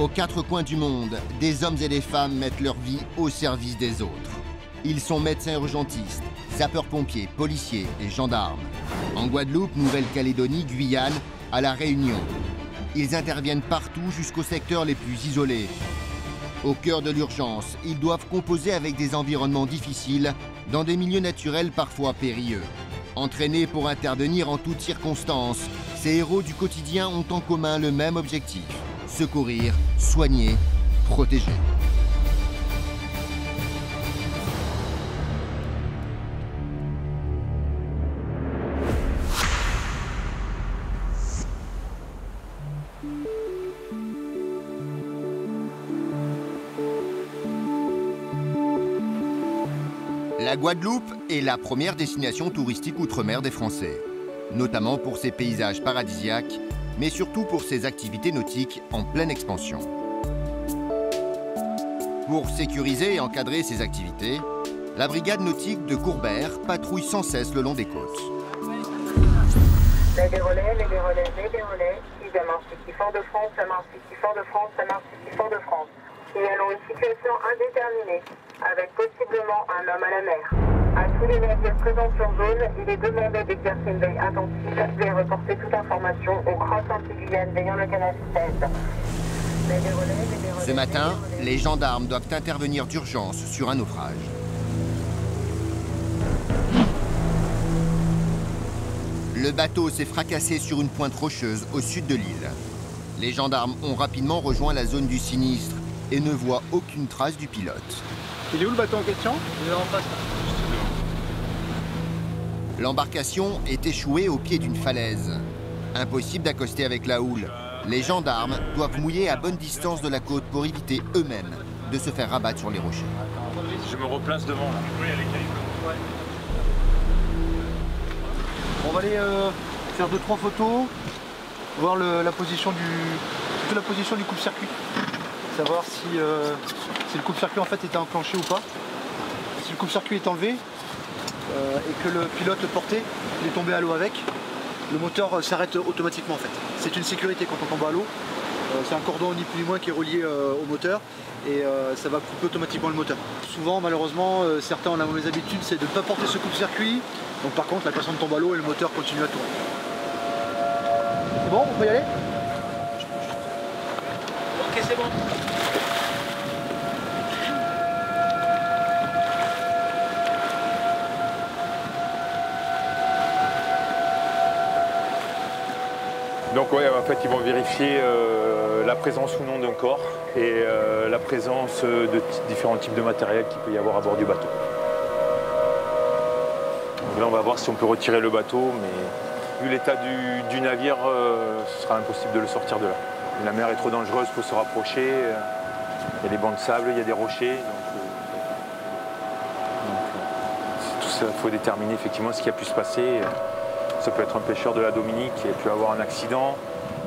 Aux quatre coins du monde, des hommes et des femmes mettent leur vie au service des autres. Ils sont médecins urgentistes, sapeurs-pompiers, policiers et gendarmes. En Guadeloupe, Nouvelle-Calédonie, Guyane, à La Réunion. Ils interviennent partout jusqu'aux secteurs les plus isolés. Au cœur de l'urgence, ils doivent composer avec des environnements difficiles, dans des milieux naturels parfois périlleux. Entraînés pour intervenir en toutes circonstances, ces héros du quotidien ont en commun le même objectif: secourir, soigner, protéger. La Guadeloupe est la première destination touristique outre-mer des Français, notamment pour ses paysages paradisiaques, mais surtout pour ses activités nautiques en pleine expansion. Pour sécuriser et encadrer ces activités, la brigade nautique de Courbère patrouille sans cesse le long des côtes. Les relais, qui démarche ici Fort-de-France, ça marche ici Fort-de-France, ça marche ici Fort-de-France. Signalons une situation indéterminée, avec possiblement un homme à la mer. À tous les navires présents sur zone, il est demandé d'exercer une veille attentive et reporter toute information au Cross Antilles-Guyane veillant le canal 16. Ce matin, les gendarmes doivent intervenir d'urgence sur un naufrage. Le bateau s'est fracassé sur une pointe rocheuse au sud de l'île. Les gendarmes ont rapidement rejoint la zone du sinistre et ne voient aucune trace du pilote. Il est où le bateau en question? Il est en face. L'embarcation est échouée au pied d'une falaise. Impossible d'accoster avec la houle. Les gendarmes doivent mouiller à bonne distance de la côte pour éviter eux-mêmes de se faire rabattre sur les rochers. Je me replace devant là. Oui, elle est qualifiée. On va aller faire 2-3 photos, voir la position du coupe-circuit, savoir si le coupe-circuit en fait était enclenché ou pas. Si le coupe-circuit est enlevé et que le pilote porté, il est tombé à l'eau avec, le moteur s'arrête automatiquement en fait. C'est une sécurité quand on tombe à l'eau. C'est un cordon ni plus ni moins qui est relié au moteur et ça va couper automatiquement le moteur. Souvent malheureusement certains ont la mauvaise habitude, c'est de ne pas porter ce coupe-circuit. Donc par contre la personne tombe à l'eau et le moteur continue à tourner. C'est bon, on peut y aller? Ok, c'est bon. Donc ouais, en fait ils vont vérifier la présence ou non d'un corps et la présence de différents types de matériel qu'il peut y avoir à bord du bateau. Donc là on va voir si on peut retirer le bateau, mais vu l'état du navire, ce sera impossible de le sortir de là. La mer est trop dangereuse pour se rapprocher, il y a des bancs de sable, il y a des rochers. Tout ça, il faut déterminer effectivement ce qui a pu se passer. Ça peut être un pêcheur de la Dominique qui a pu avoir un accident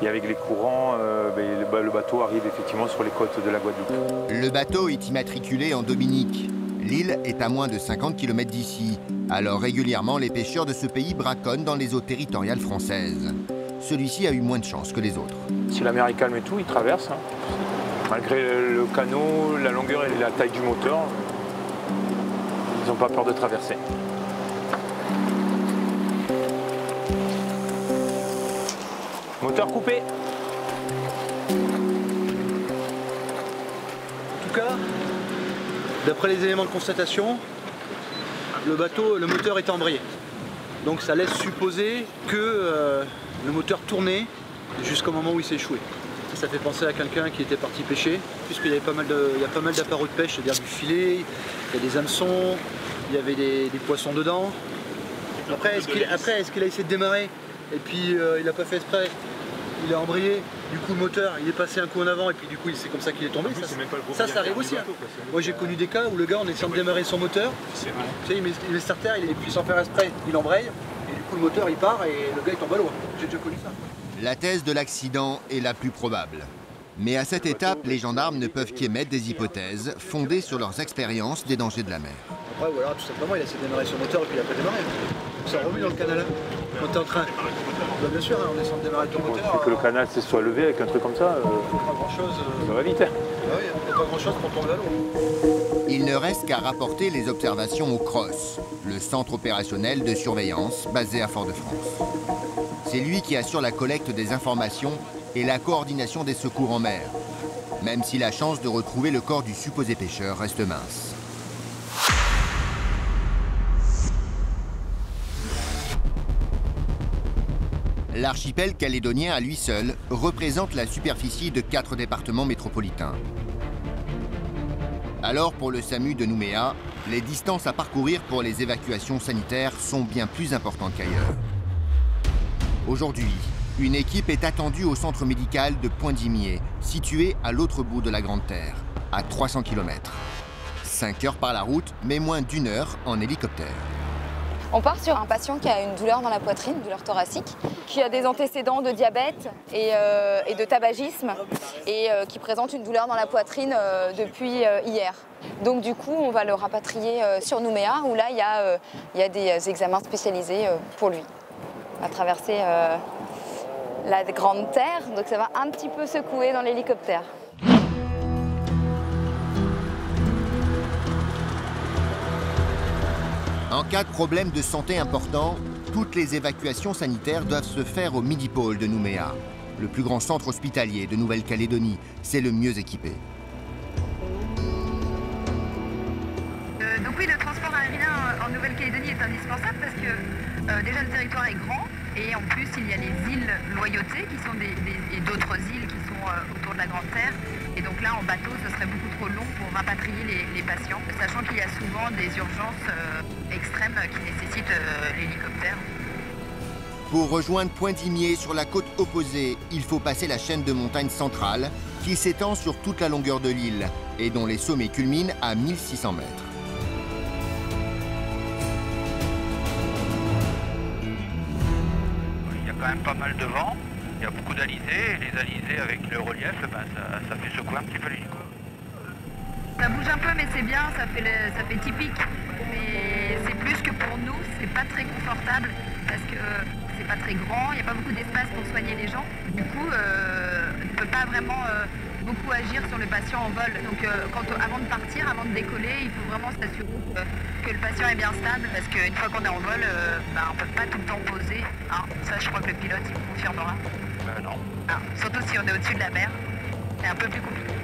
et avec les courants, le bateau arrive effectivement sur les côtes de la Guadeloupe. Le bateau est immatriculé en Dominique. L'île est à moins de 50 km d'ici, alors régulièrement les pêcheurs de ce pays braconnent dans les eaux territoriales françaises. Celui-ci a eu moins de chance que les autres. Si la mer est calme et tout, il traverse. Hein. Malgré le canot, la longueur et la taille du moteur, ils n'ont pas peur de traverser. Moteur coupé. En tout cas, d'après les éléments de constatation, le moteur est embrayé. Donc ça laisse supposer que le moteur tournait jusqu'au moment où il s'est échoué. Ça fait penser à quelqu'un qui était parti pêcher, puisqu'il y avait pas mal d'appareils de pêche, c'est-à-dire du filet, il y a des hameçons, il y avait des poissons dedans. Après, est-ce qu'il a essayé de démarrer et puis il n'a pas fait exprès? Il a embrayé, du coup le moteur il est passé un coup en avant et puis du coup c'est comme ça qu'il est tombé. Ça arrive aussi. Hein. Moi j'ai connu des cas où le gars en essayant de démarrer son moteur, tu sais, il met starter, et puis sans faire exprès, il embraye et du coup le moteur il part et le gars il tombe à l'eau. J'ai déjà connu ça. La thèse de l'accident est la plus probable. Mais à cette étape, les gendarmes ne peuvent qu'émettre des hypothèses fondées sur leurs expériences des dangers de la mer. Après voilà, tout simplement il a essayé de démarrer son moteur et puis il a pas démarré. Ça remue dans le canal. Quand t'es en train... Bah, bien sûr, hein, on essaie de démarrer ton moteur. Il suffit que le canal se soit levé avec un truc comme ça, Pas grand chose. ça va vite. Hein. Ah oui, il n'y a pas grand chose pour tomber à l'eau. Il ne reste qu'à rapporter les observations au CROSS, le centre opérationnel de surveillance basé à Fort-de-France. C'est lui qui assure la collecte des informations et la coordination des secours en mer, même si la chance de retrouver le corps du supposé pêcheur reste mince. L'archipel calédonien à lui seul représente la superficie de 4 départements métropolitains. Alors pour le SAMU de Nouméa, les distances à parcourir pour les évacuations sanitaires sont bien plus importantes qu'ailleurs. Aujourd'hui, une équipe est attendue au centre médical de Pointe-d'Imier, situé à l'autre bout de la Grande Terre, à 300 km. 5 heures par la route, mais moins d'1 heure en hélicoptère. On part sur un patient qui a une douleur dans la poitrine, douleur thoracique, qui a des antécédents de diabète et de tabagisme et qui présente une douleur dans la poitrine depuis hier. Donc du coup, on va le rapatrier sur Nouméa où là, il y a des examens spécialisés pour lui. On va traverser la Grande Terre, donc ça va un petit peu secouer dans l'hélicoptère. En cas de problème de santé important, toutes les évacuations sanitaires doivent se faire au Midipôle de Nouméa. Le plus grand centre hospitalier de Nouvelle-Calédonie, c'est le mieux équipé. Donc oui, le transport aérien en Nouvelle-Calédonie est indispensable parce que déjà le territoire est grand et en plus il y a les îles Loyauté qui sont et d'autres îles qui sont autour de la Grande Terre. Et donc là, en bateau, ce serait beaucoup trop long pour rapatrier les patients, sachant qu'il y a souvent des urgences extrêmes qui nécessitent l'hélicoptère. Pour rejoindre Pointe-d'Imier sur la côte opposée, il faut passer la chaîne de montagnes centrale qui s'étend sur toute la longueur de l'île et dont les sommets culminent à 1600 mètres. Il y a quand même pas mal de vent. Il y a beaucoup d'alizés, et les alizés avec le relief, ça fait secouer un petit peu l'hélico. Ça bouge un peu mais c'est bien, ça fait typique. Mais c'est plus que pour nous, c'est pas très confortable parce que c'est pas très grand, il n'y a pas beaucoup d'espace pour soigner les gens. Du coup, on ne peut pas vraiment beaucoup agir sur le patient en vol. Donc avant de partir, avant de décoller, il faut vraiment s'assurer que le patient est bien stable parce qu'une fois qu'on est en vol, on ne peut pas tout le temps poser. Hein. Ça, je crois que le pilote il vous confirmera. Non. Ah, surtout si on est au-dessus de la mer, c'est un peu plus compliqué.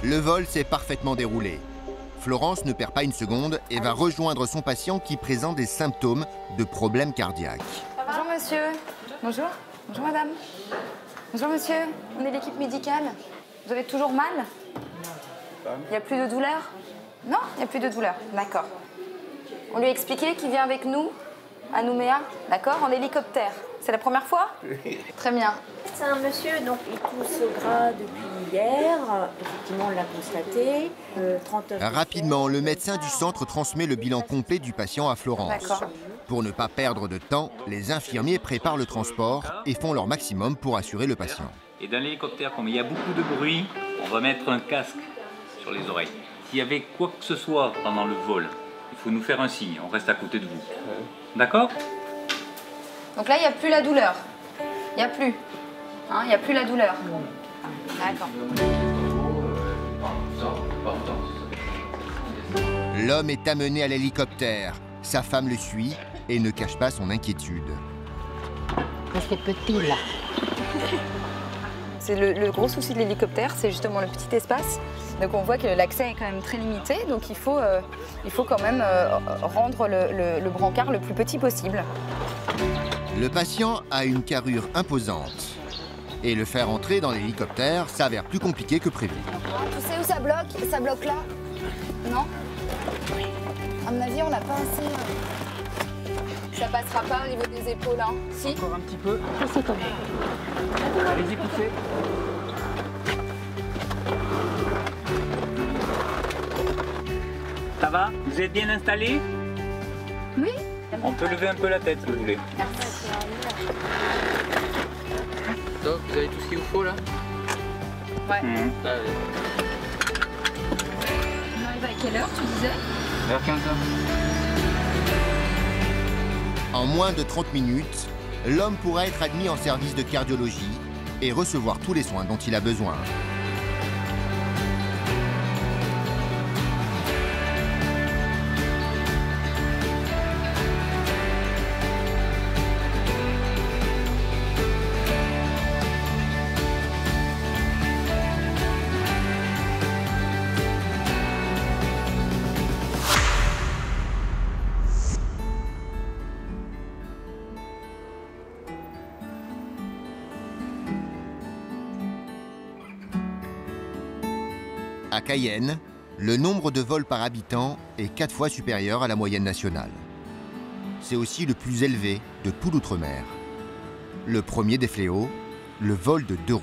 Le vol s'est parfaitement déroulé. Florence ne perd pas une seconde et va rejoindre son patient qui présente des symptômes de problèmes cardiaques. Bonjour monsieur. Bonjour. Bonjour madame. Bonjour monsieur. On est l'équipe médicale. Vous avez toujours mal? Il n'y a plus de douleur? Non, il n'y a plus de douleur. D'accord. On lui a expliqué qu'il vient avec nous à Nouméa, d'accord, en hélicoptère. C'est la première fois? Très bien. C'est un monsieur, donc il tousse au gras depuis hier. Effectivement, on l'a constaté. 39. Rapidement, le médecin du centre transmet le bilan complet du patient à Florence. D'accord. Pour ne pas perdre de temps, les infirmiers préparent le transport et font leur maximum pour assurer le patient. Et dans l'hélicoptère, comme il y a beaucoup de bruit, on va mettre un casque sur les oreilles. S'il y avait quoi que ce soit pendant le vol, il faut nous faire un signe, on reste à côté de vous. D'accord? Donc là, il n'y a plus la douleur. Il n'y a plus. Hein, il n'y a plus la douleur. D'accord. L'homme est amené à l'hélicoptère. Sa femme le suit et ne cache pas son inquiétude. C'est petit là. C'est le gros souci de l'hélicoptère, c'est justement le petit espace. Donc on voit que l'accès est quand même très limité, donc il faut quand même rendre le brancard le plus petit possible. Le patient a une carrure imposante. Et le faire entrer dans l'hélicoptère s'avère plus compliqué que prévu. Tu sais où ça bloque? Ça bloque là? Non? À mon avis, on n'a pas assez... Ça passera pas au niveau des épaules, hein? Si? Encore un petit peu. C'est comme ça. Allez-y, poussez. Ça va? Vous êtes bien installés? Oui. On peut lever un peu la tête si vous voulez. Donc, vous avez tout ce qu'il vous faut là? Ouais. Allez. On arrive à quelle heure, tu disais? Vers 15h. En moins de 30 minutes, l'homme pourra être admis en service de cardiologie et recevoir tous les soins dont il a besoin. À Cayenne, le nombre de vols par habitant est 4 fois supérieur à la moyenne nationale. C'est aussi le plus élevé de tout l'outre-mer. Le premier des fléaux, le vol de 2 roues.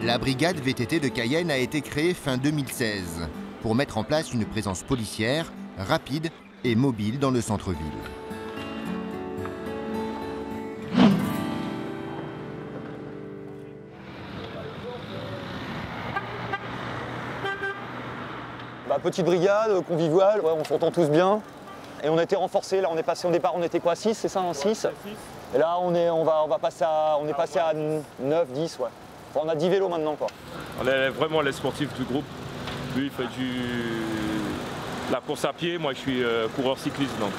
La brigade VTT de Cayenne a été créée fin 2016 pour mettre en place une présence policière rapide et mobile dans le centre-ville. Petite brigade, conviviale, ouais, on s'entend tous bien. Et on a été renforcés, là on est passé au départ, on était quoi, 6, c'est ça, 6 ? Et là on est passé à 9, 10, ouais. Enfin, on a 10 vélos maintenant, quoi. On est vraiment les sportifs du groupe. Lui il fait la course à pied, moi je suis coureur cycliste. Donc.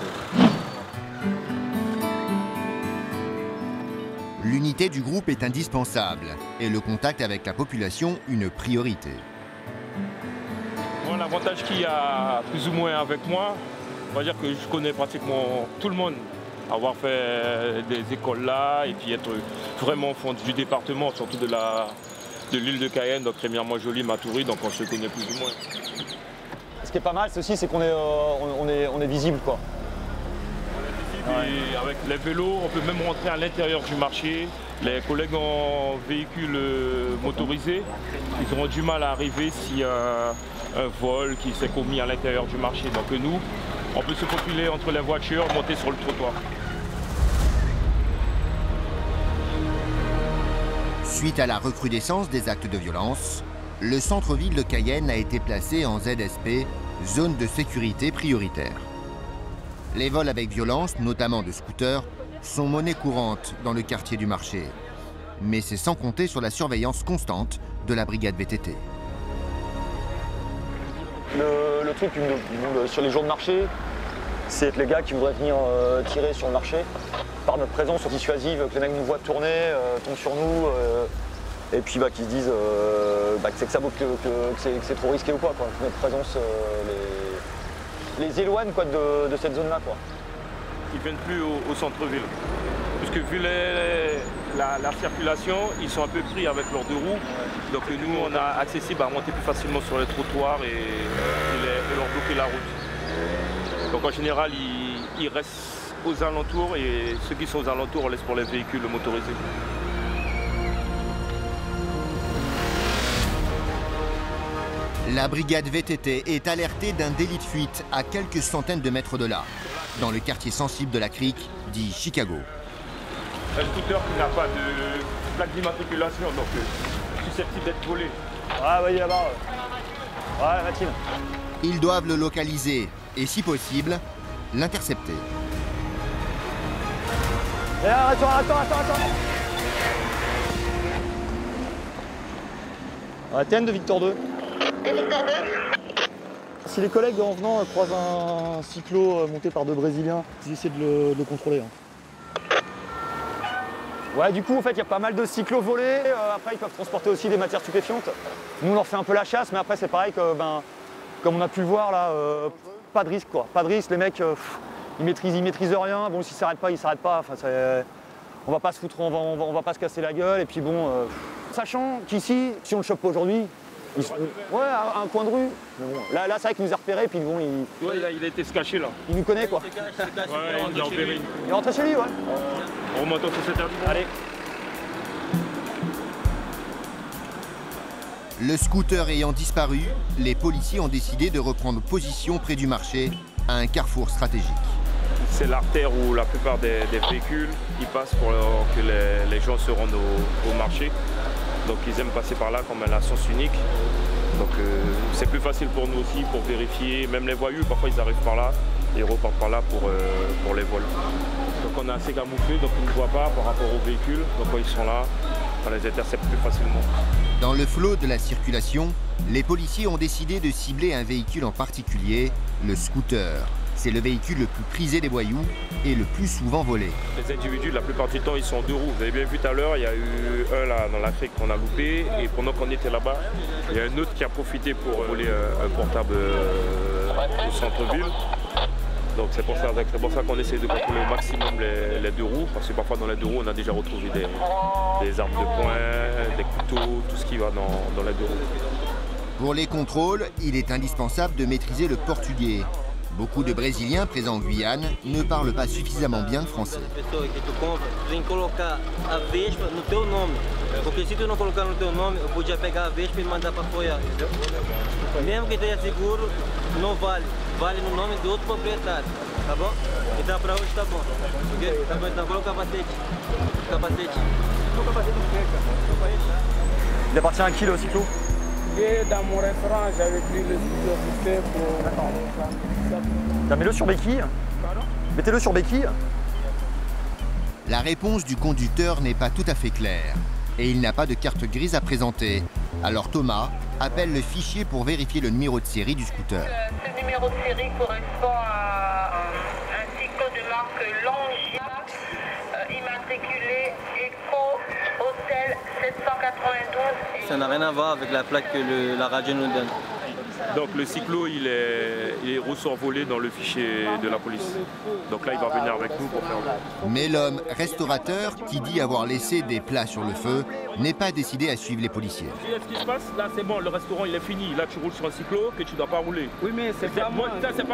L'unité du groupe est indispensable et le contact avec la population une priorité. Moi, l'avantage qu'il y a plus ou moins avec moi, on va dire que je connais pratiquement tout le monde. Avoir fait des écoles là et puis être vraiment au fond du département, surtout de l'île de Cayenne, donc Rémière-Montjoly, Matoury, donc on se connaît plus ou moins. Ce qui est pas mal, ceci, c'est qu'on est, on est visible, quoi. On est visible et avec les vélos, on peut même rentrer à l'intérieur du marché. Les collègues en véhicules motorisés, ils auront du mal à arriver s'il y a un vol qui s'est commis à l'intérieur du marché. Donc nous, on peut se faufiler entre les voitures, monter sur le trottoir. Suite à la recrudescence des actes de violence, le centre-ville de Cayenne a été placé en ZSP, zone de sécurité prioritaire. Les vols avec violence, notamment de scooters, sont monnaie courante dans le quartier du marché. Mais c'est sans compter sur la surveillance constante de la brigade VTT. Le truc sur les jours de marché, c'est que les gars qui voudraient venir tirer sur le marché, par notre présence dissuasive, que les mecs nous voient tourner, tombent sur nous, et puis qui se disent que c'est trop risqué ou quoi. Notre présence les éloigne quoi, de cette zone-là. Ils ne viennent plus au centre-ville. Puisque vu la circulation, ils sont un peu pris avec leurs 2 roues. Donc nous, on a accessible à monter plus facilement sur les trottoirs et leur bloquer la route. Donc en général, ils restent aux alentours et ceux qui sont aux alentours, on laisse pour les véhicules motorisés. La brigade VTT est alertée d'un délit de fuite à quelques centaines de mètres de là, dans le quartier sensible de la Crique, dit Chicago. Un scooter qui n'a pas de plaque d'immatriculation, donc susceptible d'être volé. Ah oui, là-bas. Ouais, la Matine. Ils doivent le localiser et, si possible, l'intercepter. Attends. Athènes de Victor 2. Si les collègues en venant croisent un cyclo monté par 2 Brésiliens, ils essaient de le contrôler. Ouais, du coup, en fait, il y a pas mal de cyclos volés. Après, ils peuvent transporter aussi des matières stupéfiantes. Nous, on leur fait un peu la chasse, mais après, c'est pareil que, comme on a pu le voir là, pas de risque, quoi. Pas de risque, les mecs, ils maîtrisent rien. Bon, s'ils s'arrêtent pas, ils s'arrêtent pas. Enfin, on va pas se foutre, on va pas se casser la gueule. Et puis bon, sachant qu'ici, si on le chope pas aujourd'hui, ouais, à un coin de rue. Mais bon, là, c'est vrai qu'il nous a repérés, puis bon, ouais, il a été se cacher là. Il nous connaît, quoi. Ouais, il est repéré. Il est rentré chez lui, ouais. On remonte sur cette heure. Allez. Le scooter ayant disparu, les policiers ont décidé de reprendre position près du marché, à un carrefour stratégique. C'est l'artère où la plupart des véhicules ils passent pour que les gens se rendent au marché. Donc ils aiment passer par là comme un sens unique. Donc c'est plus facile pour nous aussi pour vérifier. Même les voyous, parfois ils arrivent par là et ils repartent par là pour les vols. Donc on est assez camouflé, donc ils ne voient pas par rapport aux véhicules. Donc quand ils sont là, on les intercepte plus facilement. Dans le flot de la circulation, les policiers ont décidé de cibler un véhicule en particulier, le scooter. C'est le véhicule le plus prisé des voyous et le plus souvent volé. Les individus, la plupart du temps, ils sont en 2 roues. Vous avez bien vu tout à l'heure, il y a eu un là dans la crique qu'on a loupé. Et pendant qu'on était là-bas, il y a un autre qui a profité pour voler un portable au centre-ville. Donc c'est pour ça qu'on essaie de contrôler au maximum les 2 roues. Parce que parfois dans les 2 roues, on a déjà retrouvé des armes de poing, des couteaux, tout ce qui va dans les 2 roues. Pour les contrôles, il est indispensable de maîtriser le portugais. Beaucoup de Brésiliens présents en Guyane ne parlent pas suffisamment bien le français. Porque se tu não colocar no teu nome, eu podia pegar a vespa e mandar para apoiar, entendeu? Mesmo que tenha seguro, não vale. Vale no nome do outro proprietário, tá bom? Então para hoje tá bom. Ok? Tá bom, então coloca o capacete. Capacete. O capacete do quê, cara? Il appartient à qui le cyclo? Dans mon référent, j'avais pris le cyclo pour... Mets-le sur béquille. Mettez-le sur béquille. La réponse du conducteur n'est pas tout à fait claire et il n'a pas de carte grise à présenter. Alors Thomas appelle le fichier pour vérifier le numéro de série du scooter. Ce numéro de série correspond à un cyclo de marque Longia, immatriculé Eco Hôtel 792. Ça n'a rien à voir avec la plaque que la radio nous donne. Donc le cyclo, il est ressort volé dans le fichier de la police. Donc là, il va venir avec nous pour faire le... Mais l'homme restaurateur, qui dit avoir laissé des plats sur le feu, n'est pas décidé à suivre les policiers. Ce qui se passe, là c'est bon, le restaurant il est fini. Là tu roules sur un cyclo que tu ne dois pas rouler. Oui, mais c'est pas moi. C'est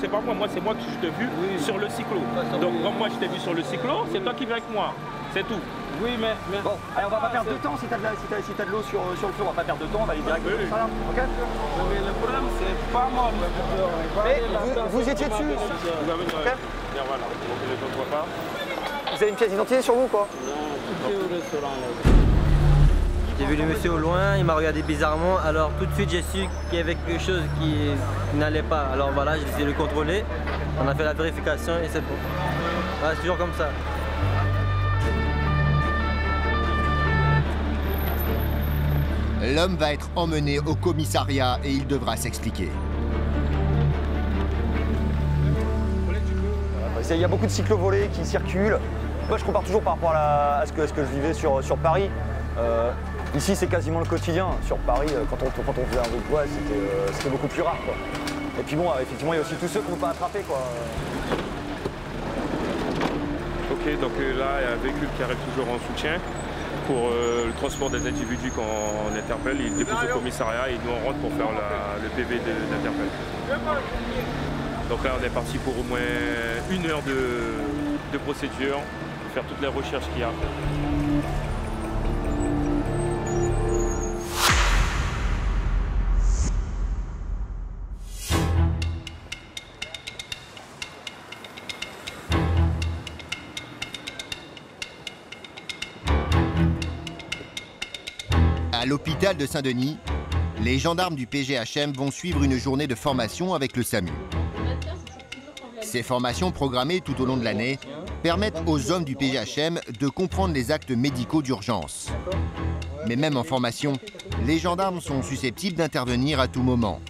pas moi, c'est moi qui t'ai vu sur le cyclo. Donc comme moi je t'ai vu sur le cyclo, c'est toi qui viens avec moi. C'est tout. Oui, mais... Bon, allez, on va pas perdre de temps si t'as de l'eau sur le feu, on va pas perdre de temps, on va aller direct sur ça là, ok? Mais le problème, c'est pas moi. Vous étiez dessus? Ok. Voilà, donc les gens ne voient pas. Vous avez une pièce d'identité sur vous, quoi? Non, tout est au restaurant là. J'ai vu le monsieur au loin, il m'a regardé bizarrement, alors tout de suite j'ai su qu'il y avait quelque chose qui n'allait pas. Alors voilà, j'ai décidé de le contrôler, on a fait la vérification et c'est bon. Voilà, c'est toujours comme ça. L'homme va être emmené au commissariat et il devra s'expliquer. Il y a beaucoup de cyclos volés qui circulent. Moi, je compare toujours par rapport à ce que je vivais sur Paris. Ici, c'est quasiment le quotidien. Sur Paris, quand on faisait un vote, ouais, c'était beaucoup plus rare, quoi. Et puis bon, effectivement, il y a aussi tous ceux qu'on ne peut pas attraper, quoi. Ok, donc là, il y a un véhicule qui arrive toujours en soutien pour le transport des individus qu'on interpelle. Il dépose au commissariat et nous on rentre pour faire le PV d'interpelle. Donc là, on est parti pour au moins 1 heure de procédure, pour faire toutes les recherches qu'il y a à faire. À l'hôpital de Saint-Denis, les gendarmes du PGHM vont suivre une journée de formation avec le SAMU. Ces formations programmées tout au long de l'année permettent aux hommes du PGHM de comprendre les actes médicaux d'urgence. Mais même en formation, les gendarmes sont susceptibles d'intervenir à tout moment.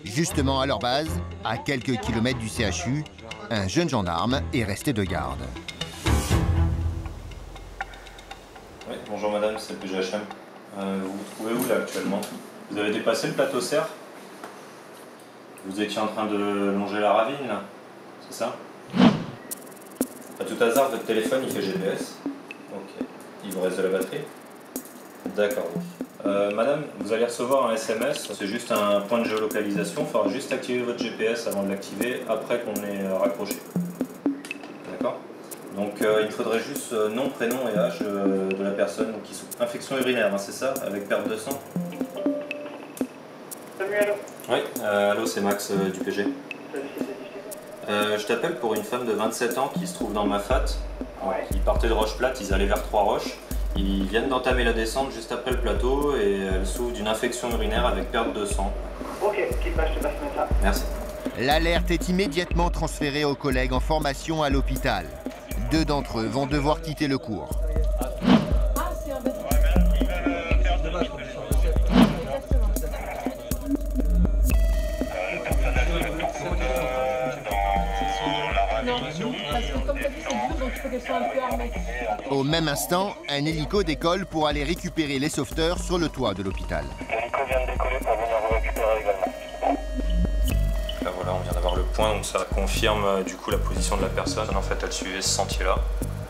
Justement à leur base, à quelques kilomètres du CHU, un jeune gendarme est resté de garde. Oui, bonjour madame, c'est le PGHM. Vous vous trouvez où là actuellement? Vous avez dépassé le plateau Serre? Vous étiez en train de longer la ravine là, c'est ça? À tout hasard, votre téléphone il fait GPS? Ok. Il vous reste de la batterie? D'accord. Madame, vous allez recevoir un SMS, c'est juste un point de géolocalisation, il faudra juste activer votre GPS avant de l'activer, après qu'on ait raccroché. D'accord? Donc il faudrait juste nom, prénom et âge de la personne qui souffre. Infection urinaire, hein, c'est ça? Avec perte de sang? Oui, allô, c'est Max du PG. Je t'appelle pour une femme de 27 ans qui se trouve dans Mafat. Ils partaient de Roche-Plate, ils allaient vers Trois-Roches. Ils viennent d'entamer la descente juste après le plateau et elle souffre d'une infection urinaire avec perte de sang. Ok, quitte pas, je te passe ça. Merci. L'alerte est immédiatement transférée aux collègues en formation à l'hôpital. 2 d'entre eux vont devoir quitter le cours. Au même instant, un hélico décolle pour aller récupérer les sauveteurs sur le toit de l'hôpital. L'hélico vient de décoller pour venir vous récupérer également. Là voilà, on vient d'avoir le point, donc ça confirme du coup la position de la personne. En fait, elle suivait ce sentier-là.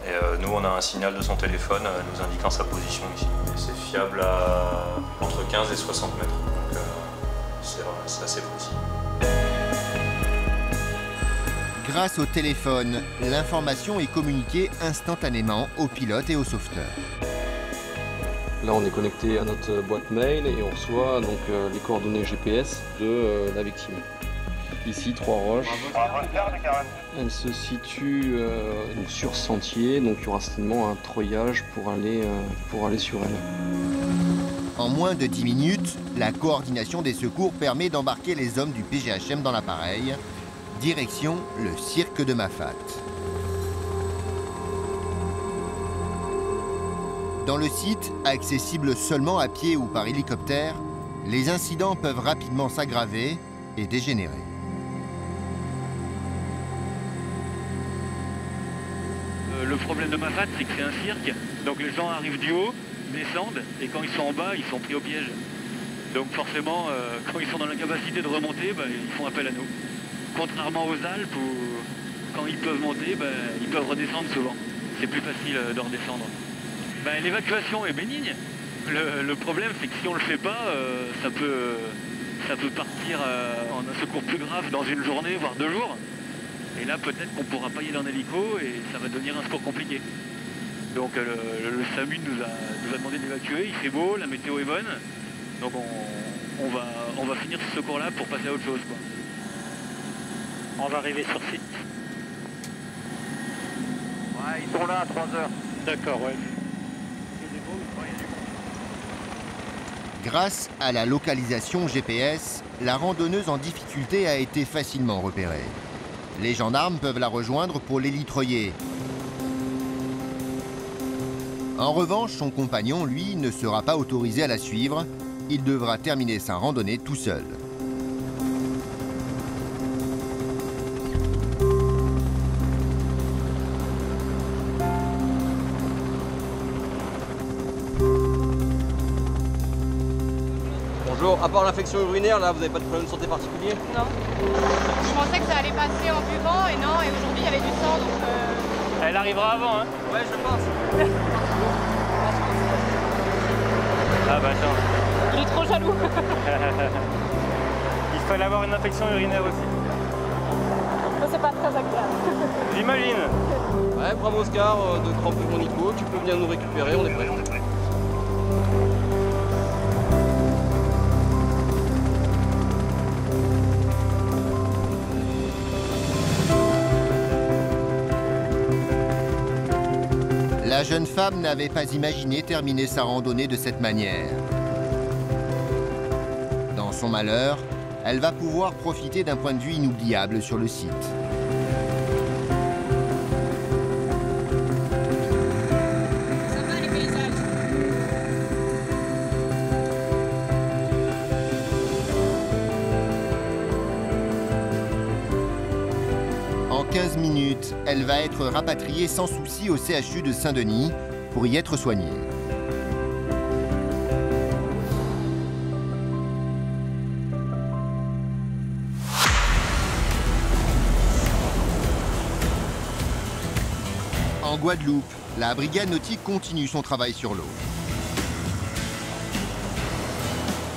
Et nous, on a un signal de son téléphone nous indiquant sa position ici. Et c'est fiable à entre 15 et 60 mètres. Donc c'est assez précis. Grâce au téléphone, l'information est communiquée instantanément aux pilotes et aux sauveteurs. Là, on est connecté à notre boîte mail et on reçoit donc les coordonnées GPS de la victime. Ici, Trois-Roches. Elle se situe donc sur sentier, donc il y aura certainement un treuillage pour aller sur elle. En moins de 10 minutes, la coordination des secours permet d'embarquer les hommes du PGHM dans l'appareil. Direction le cirque de Mafat. Dans le site, accessible seulement à pied ou par hélicoptère, les incidents peuvent rapidement s'aggraver et dégénérer. Le problème de Mafat, c'est que c'est un cirque, donc les gens arrivent du haut, descendent, et quand ils sont en bas, ils sont pris au piège. Donc forcément, quand ils sont dans l'incapacité de remonter, ils font appel à nous. Contrairement aux Alpes où quand ils peuvent monter, ils peuvent redescendre souvent. C'est plus facile de redescendre. L'évacuation est bénigne. Le problème c'est que si on ne le fait pas, ça peut partir en un secours plus grave dans une journée, voire 2 jours. Et là peut-être qu'on ne pourra pas y aller en hélico et ça va devenir un secours compliqué. Donc le SAMU nous a demandé d'évacuer, il fait beau, la météo est bonne. Donc on va finir ce secours là pour passer à autre chose, quoi. On va arriver sur site. Ouais, ils sont là à 3 heures. D'accord, ouais. Grâce à la localisation GPS, la randonneuse en difficulté a été facilement repérée. Les gendarmes peuvent la rejoindre pour l'hélitreuiller. En revanche, son compagnon, lui, ne sera pas autorisé à la suivre. Il devra terminer sa randonnée tout seul. Bonjour, à part l'infection urinaire, là, vous n'avez pas de problème de santé particulier? Non. Je pensais que ça allait passer en buvant et non, et aujourd'hui il y avait du sang donc... Elle arrivera avant, hein? Ouais, je pense. Ah bah attends. Il est trop jaloux. Il fallait avoir une infection urinaire aussi. Ça c'est pas très agréable. J'imagine. Ouais, bravo Oscar, de Crampon Nico, tu peux venir nous récupérer, on est prêt. La jeune femme n'avait pas imaginé terminer sa randonnée de cette manière. Dans son malheur, elle va pouvoir profiter d'un point de vue inoubliable sur le site. Ça va les paysages? En 15 minutes, elle va être rapatriée sans souci au CHU de Saint-Denis pour y être soignée. En Guadeloupe, la brigade nautique continue son travail sur l'eau.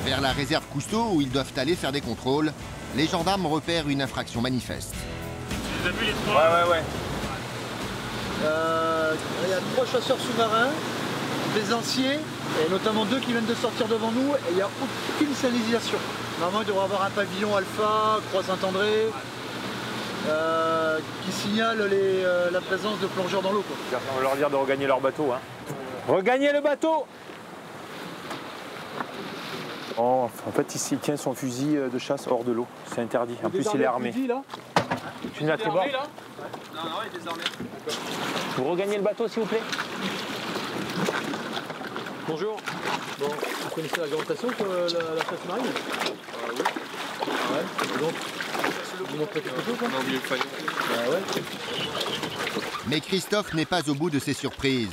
Vers la réserve Cousteau, où ils doivent aller faire des contrôles, les gendarmes repèrent une infraction manifeste. Vous avez vu les 3? Ouais. Il y a 3 chasseurs sous-marins, des anciers Et notamment 2 qui viennent de sortir devant nous et il n'y a aucune signalisation. Normalement, il devrait y avoir un pavillon Alpha, Croix Saint-André, qui signale la présence de plongeurs dans l'eau. On va leur dire de regagner leur bateau. Hein. Regagner le bateau! Oh, en fait, ici, il tient son fusil de chasse hors de l'eau. C'est interdit. En plus, il est armé. Tu viens à tribord? Non, il est désarmé. Vous regagnez le bateau, s'il vous plaît? Bonjour. Bon, vous connaissez la réglementation pour la chasse marine? Oui. Ouais. Et donc, vous montrez quelque chose? On a oublié le faillot. Ouais. Mais Christophe n'est pas au bout de ses surprises.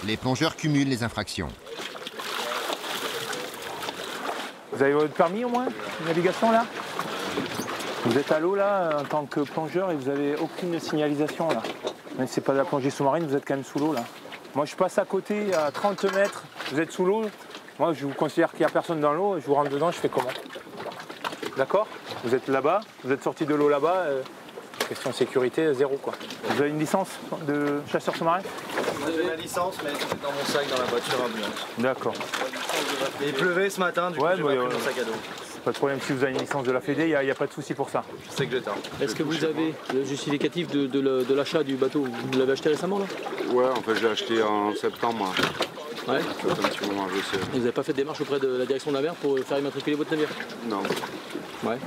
Les plongeurs cumulent les infractions. Vous avez votre permis au moins de navigation là? Vous êtes à l'eau là en tant que plongeur et vous n'avez aucune signalisation là. Même si c'est pas de la plongée sous-marine, vous êtes quand même sous l'eau là. Moi je passe à côté à 30 mètres, vous êtes sous l'eau. Moi je vous considère qu'il n'y a personne dans l'eau, je vous rentre dedans, je fais comment? D'accord? Vous êtes là-bas, vous êtes sorti de l'eau là-bas, question de sécurité, zéro quoi. Vous avez une licence de chasseur sous-marin? J'ai ma licence, mais c'est dans mon sac dans la voiture ambulante. D'accord. Et il pleuvait ce matin, du coup j'ai pas pris mon sac à dos. Pas de problème, si vous avez une licence de la Fédé, il n'y a pas de souci pour ça. Je sais que j'ai tard. Est-ce que vous avez le justificatif de l'achat du bateau? Vous l'avez acheté récemment là? Ouais, en fait j'ai acheté en septembre. Ouais. Ça fait un petit moment, je sais. Vous n'avez pas fait de démarche auprès de la direction de la mer pour faire immatriculer votre navire? Non. Ouais.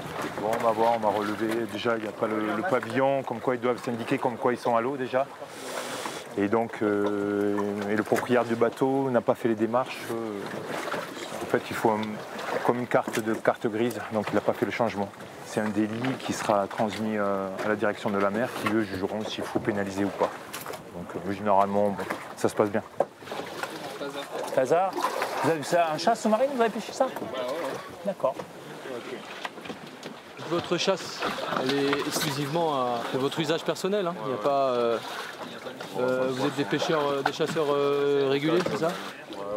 Bon, on va voir, on va relever. Déjà, il n'y a pas le pavillon, comme quoi ils doivent s'indiquer, comme quoi ils sont à l'eau déjà. Et donc, et le propriétaire du bateau n'a pas fait les démarches. En fait, il faut comme une carte grise, donc il n'a pas fait le changement. C'est un délit qui sera transmis à la direction de la mer, qui eux jugeront s'il faut pénaliser ou pas. Donc, généralement, bon, ça se passe bien. Hasard. Vous avez ça, un chasse sous-marine, vous avez pêché ça? D'accord. Votre chasse, elle est exclusivement à votre usage personnel. Hein. Il n'y a pas. Vous êtes des pêcheurs, des chasseurs réguliers, c'est ça?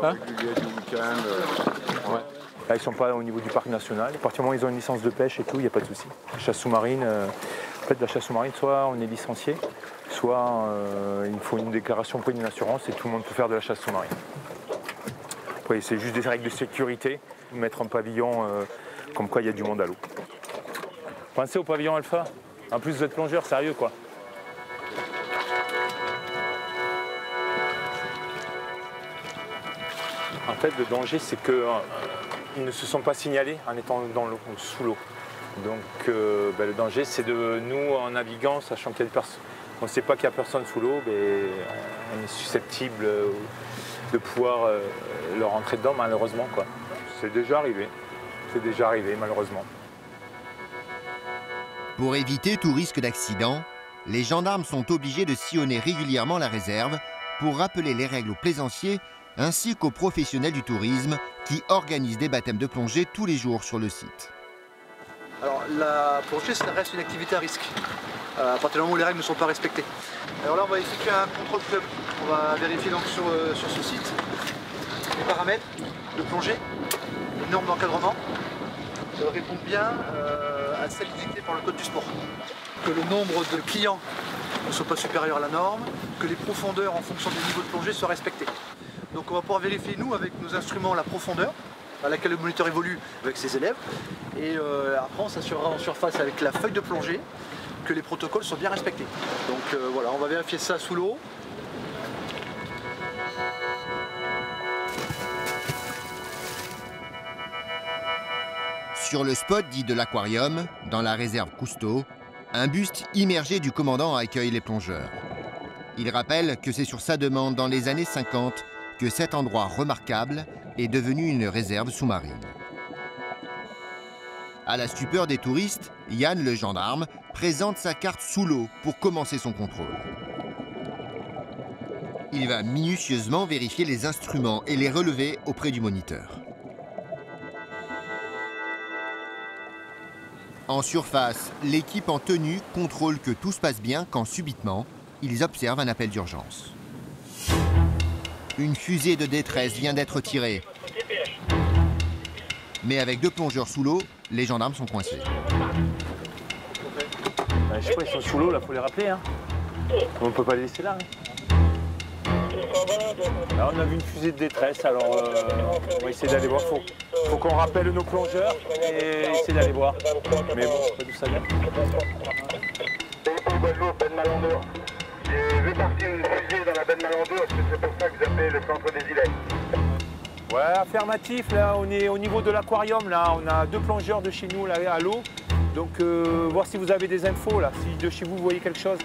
Hein? Réguliers du week-end. Ouais. Là, ils ne sont pas au niveau du parc national. À partir du moment où ils ont une licence de pêche et tout, il n'y a pas de souci. La chasse sous-marine, en fait, la chasse sous-marine, soit on est licencié, soit il faut une déclaration auprès d'une assurance et tout le monde peut faire de la chasse sous-marine. Après, c'est juste des règles de sécurité, mettre un pavillon comme quoi il y a du monde à l'eau. Pensez au pavillon Alpha. En plus, vous êtes plongeur, sérieux quoi. En fait, le danger, c'est qu'ils ne se sont pas signalés en étant dans l'eau, sous l'eau. Donc, le danger, c'est de nous, en naviguant, sachant qu'il y a des personnes, on ne sait pas qu'il n'y a personne sous l'eau, on est susceptible de pouvoir leur rentrer dedans, malheureusement, quoi. C'est déjà arrivé, malheureusement. Pour éviter tout risque d'accident, les gendarmes sont obligés de sillonner régulièrement la réserve pour rappeler les règles aux plaisanciers ainsi qu'aux professionnels du tourisme qui organisent des baptêmes de plongée tous les jours sur le site. Alors la plongée, ça reste une activité à risque, à partir du moment où les règles ne sont pas respectées. Alors là, on va effectuer un contrôle club. On va vérifier donc sur ce site les paramètres de plongée, les normes d'encadrement, répondent bien à celles dictées par le code du sport. Que le nombre de clients ne soit pas supérieur à la norme, que les profondeurs en fonction des niveaux de plongée soient respectés. Donc on va pouvoir vérifier, nous, avec nos instruments, la profondeur à laquelle le moniteur évolue avec ses élèves. Et après, on s'assurera en surface avec la feuille de plongée que les protocoles sont bien respectés. Donc voilà, on va vérifier ça sous l'eau. Sur le spot dit de l'aquarium, dans la réserve Cousteau, un buste immergé du commandant accueille les plongeurs. Il rappelle que c'est sur sa demande dans les années 50 que cet endroit remarquable est devenu une réserve sous-marine. À la stupeur des touristes, Yann, le gendarme, présente sa carte sous l'eau pour commencer son contrôle. Il va minutieusement vérifier les instruments et les relever auprès du moniteur. En surface, l'équipe en tenue contrôle que tout se passe bien quand subitement, ils observent un appel d'urgence. Une fusée de détresse vient d'être tirée. Mais avec 2 plongeurs sous l'eau, les gendarmes sont coincés. Je sais pas, ils sont sous l'eau, là, faut les rappeler. Hein. On ne peut pas les laisser là. Hein. Là, on a vu une fusée de détresse, alors on va essayer d'aller voir. Faut qu'on rappelle nos plongeurs et essayer d'aller voir. Mais bon, c'est pas d'où ça vient. J'ai vu partir une fusée dans la baie de Malandou, est-ce que c'est pour ça que vous appelez le centre des îlets? Ouais, affirmatif, là, on est au niveau de l'aquarium, là, on a 2 plongeurs de chez nous, là, à l'eau. Donc, voir si vous avez des infos, là, si de chez vous, vous voyez quelque chose.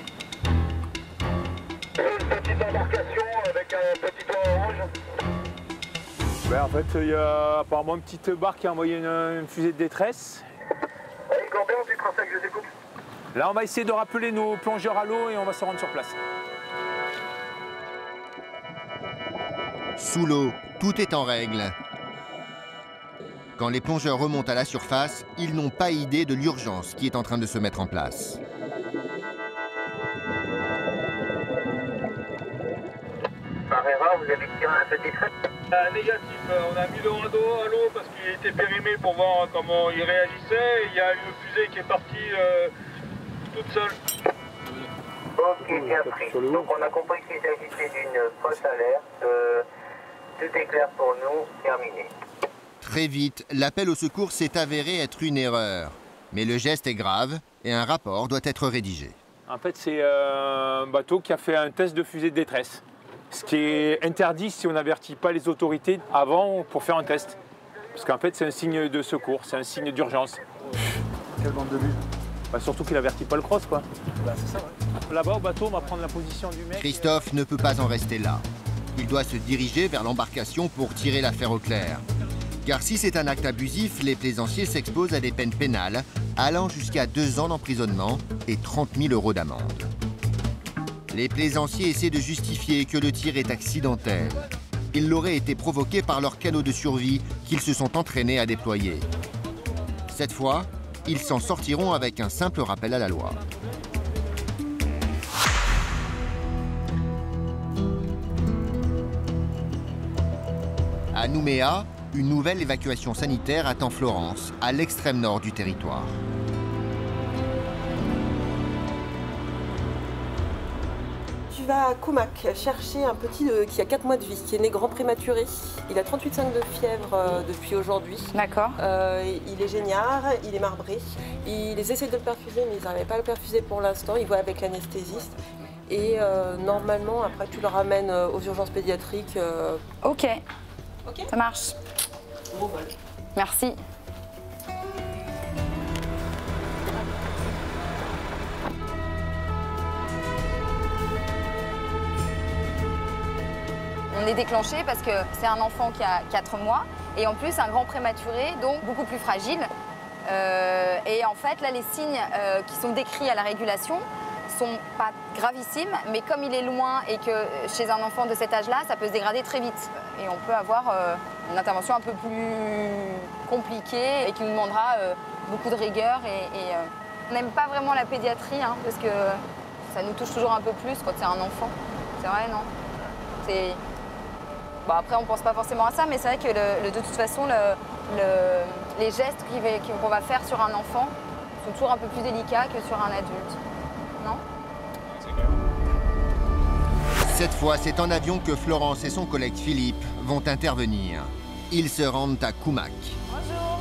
Une petite embarcation avec un petit toit orange. Ben, en fait, il y a apparemment une petite barque qui a envoyé une fusée de détresse. Allez, Corbin, tu crois ça que je t'écoute? Là, on va essayer de rappeler nos plongeurs à l'eau et on va se rendre sur place. Sous l'eau, tout est en règle. Quand les plongeurs remontent à la surface, ils n'ont pas idée de l'urgence qui est en train de se mettre en place. Barrera, vous avez tiré un petit trait? Négatif, on a mis le rando à l'eau parce qu'il était périmé pour voir comment il réagissait. Il y a une fusée qui est partie toute seule. Ok, bien pris. Donc on a compris qu'il s'agissait d'une fausse alerte. Tout est clair pour nous, terminé. Très vite, l'appel au secours s'est avéré être une erreur. Mais le geste est grave et un rapport doit être rédigé. En fait, c'est un bateau qui a fait un test de fusée de détresse. Ce qui est interdit si on n'avertit pas les autorités avant pour faire un test. Parce qu'en fait, c'est un signe de secours, c'est un signe d'urgence. Quelle bande de buts. Bah, surtout qu'il n'avertit pas le cross, quoi. Bah, c'est ça, ouais. Là-bas, au bateau, on va prendre la position du mec. Christophe ne peut pas en rester là. Il doit se diriger vers l'embarcation pour tirer l'affaire au clair. Car si c'est un acte abusif, les plaisanciers s'exposent à des peines pénales allant jusqu'à 2 ans d'emprisonnement et 30 000 € d'amende. Les plaisanciers essaient de justifier que le tir est accidentel. Il l'aurait été provoqué par leur canot de survie qu'ils se sont entraînés à déployer. Cette fois, ils s'en sortiront avec un simple rappel à la loi. À Nouméa, une nouvelle évacuation sanitaire attend Florence, à l'extrême nord du territoire. Tu vas à Koumak chercher un petit qui a 4 mois de vie, qui est né grand prématuré. Il a 38,5 de fièvre depuis aujourd'hui. D'accord. Il est géniard, il est marbré. Ils essaient de le perfuser, mais ils n'arrivaient pas à le perfuser pour l'instant. Ils voient avec l'anesthésiste. Et normalement, après, tu le ramènes aux urgences pédiatriques. Ok. Ça marche. Bon vol. Merci. On est déclenché parce que c'est un enfant qui a 4 mois et en plus un grand prématuré, donc beaucoup plus fragile. Et en fait, là, les signes qui sont décrits à la régulation sont pas gravissimes, mais comme il est loin et que chez un enfant de cet âge-là, ça peut se dégrader très vite. Et on peut avoir une intervention un peu plus compliquée et qui nous demandera beaucoup de rigueur. On n'aime pas vraiment la pédiatrie, hein, parce que ça nous touche toujours un peu plus quand c'est un enfant. C'est vrai, non? Bon, après, on ne pense pas forcément à ça, mais c'est vrai que de toute façon, les gestes qu'on va faire sur un enfant sont toujours un peu plus délicats que sur un adulte. Non? Cette fois, c'est en avion que Florence et son collègue Philippe vont intervenir. Ils se rendent à Koumak. Bonjour.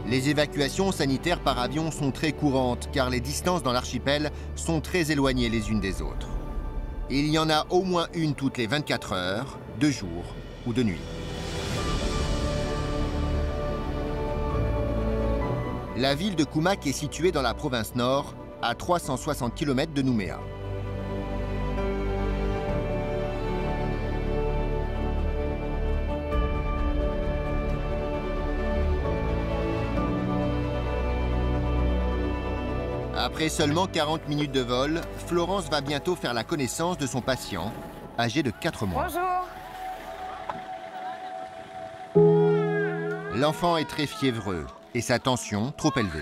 Les évacuations sanitaires par avion sont très courantes car les distances dans l'archipel sont très éloignées les unes des autres. Il y en a au moins une toutes les 24 heures, de jour ou de nuit. La ville de Koumak est située dans la province nord, à 360 km de Nouméa. Après seulement 40 minutes de vol, Florence va bientôt faire la connaissance de son patient, âgé de 4 mois. Bonjour. L'enfant est très fiévreux et sa tension trop élevée.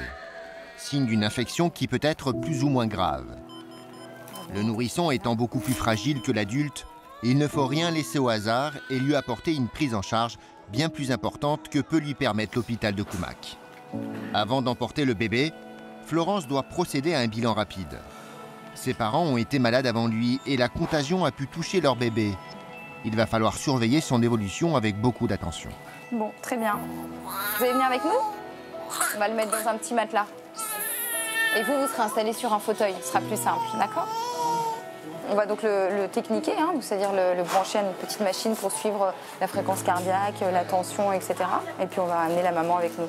Signe d'une infection qui peut être plus ou moins grave. Le nourrisson étant beaucoup plus fragile que l'adulte, il ne faut rien laisser au hasard et lui apporter une prise en charge bien plus importante que peut lui permettre l'hôpital de Koumak. Avant d'emporter le bébé, Florence doit procéder à un bilan rapide. Ses parents ont été malades avant lui et la contagion a pu toucher leur bébé. Il va falloir surveiller son évolution avec beaucoup d'attention. Bon, très bien. Vous allez venir avec nous? On va le mettre dans un petit matelas. Et vous, vous serez installé sur un fauteuil. Ce sera plus simple, d'accord? On va donc le techniquer, hein, c'est-à-dire le brancher à une petite machine pour suivre la fréquence cardiaque, la tension, etc. Et puis on va amener la maman avec nous.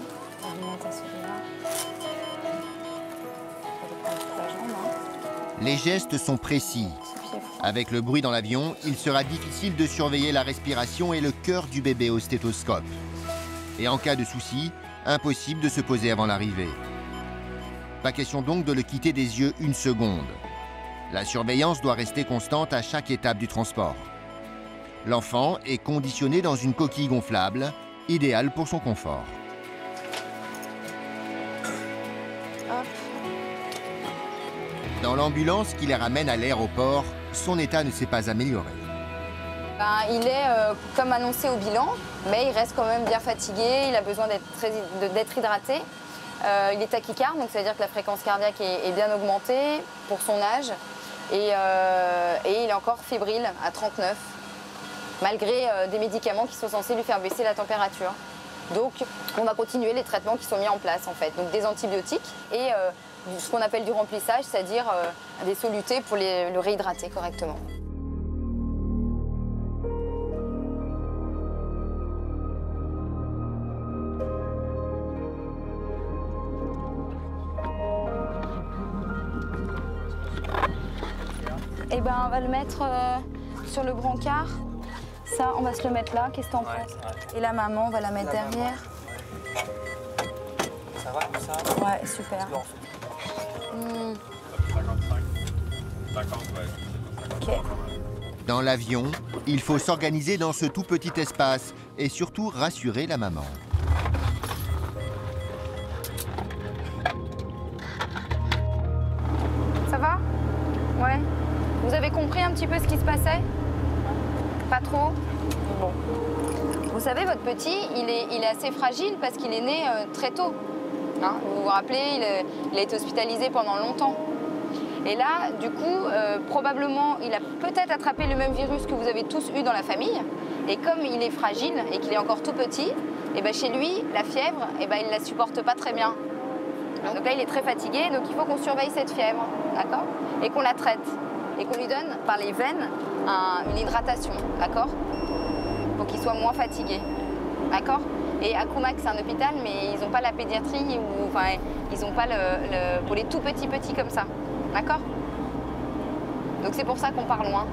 Les gestes sont précis. Avec le bruit dans l'avion, il sera difficile de surveiller la respiration et le cœur du bébé au stéthoscope. Et en cas de souci, impossible de se poser avant l'arrivée. Pas question donc de le quitter des yeux une seconde. La surveillance doit rester constante à chaque étape du transport. L'enfant est conditionné dans une coquille gonflable, idéale pour son confort. Dans l'ambulance qui les ramène à l'aéroport, son état ne s'est pas amélioré. Il est comme annoncé au bilan, mais il reste quand même bien fatigué, il a besoin d'être hydraté. Il est tachycarde, donc ça veut dire que la fréquence cardiaque est bien augmentée pour son âge. Et il est encore fébrile à 39, malgré des médicaments qui sont censés lui faire baisser la température. Donc on va continuer les traitements qui sont mis en place en fait. Donc des antibiotiques et ce qu'on appelle du remplissage, c'est-à-dire des solutés pour le réhydrater correctement. Eh ben, on va le mettre sur le brancard. Ça, on va se le mettre là. Qu'est-ce que t'en penses? Et la maman, on va la mettre derrière. Ça va comme ça? Ouais, super. Ok. Dans l'avion, il faut s'organiser dans ce tout petit espace et surtout rassurer la maman. Ça va? Ouais. Vous avez compris un petit peu ce qui se passait? Pas trop? Bon. Vous savez, votre petit, il est assez fragile parce qu'il est né très tôt. Hein, vous vous rappelez, il a été hospitalisé pendant longtemps. Et là, du coup, probablement, il a peut-être attrapé le même virus que vous avez tous eu dans la famille. Et comme il est fragile et qu'il est encore tout petit, et ben chez lui, la fièvre, et ben il ne la supporte pas très bien. Donc là, il est très fatigué, donc il faut qu'on surveille cette fièvre, d'accord? Et qu'on la traite. Et qu'on lui donne, par les veines, une hydratation, d'accord? Pour qu'il soit moins fatigué, d'accord? Et à Koumak, c'est un hôpital, mais ils n'ont pas la pédiatrie, enfin, ils n'ont pas pour les tout petits comme ça, d'accord? Donc c'est pour ça qu'on part loin.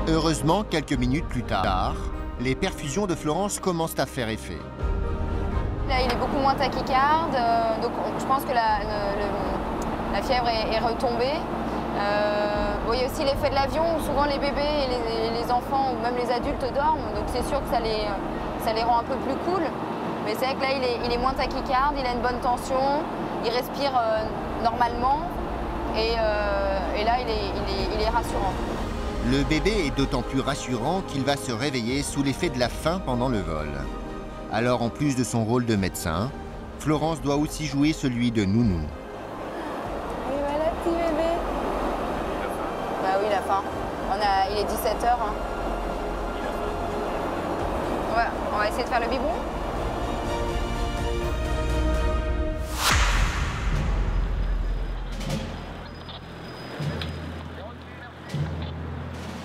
Heureusement, quelques minutes plus tard, les perfusions de Florence commencent à faire effet. Là, il est beaucoup moins tachycarde, donc je pense que la fièvre est retombée. Bon, il y a aussi l'effet de l'avion, où souvent les bébés et les enfants, ou même les adultes dorment, donc c'est sûr que ça les rend un peu plus cool. Mais c'est vrai que là, il est moins tachycarde, il a une bonne tension, il respire normalement, et là, il est rassurant. Le bébé est d'autant plus rassurant qu'il va se réveiller sous l'effet de la faim pendant le vol. Alors, en plus de son rôle de médecin, Florence doit aussi jouer celui de nounou. Et voilà, petit bébé. Bah oui, il a faim. Il est 17h. Hein. On va essayer de faire le biberon.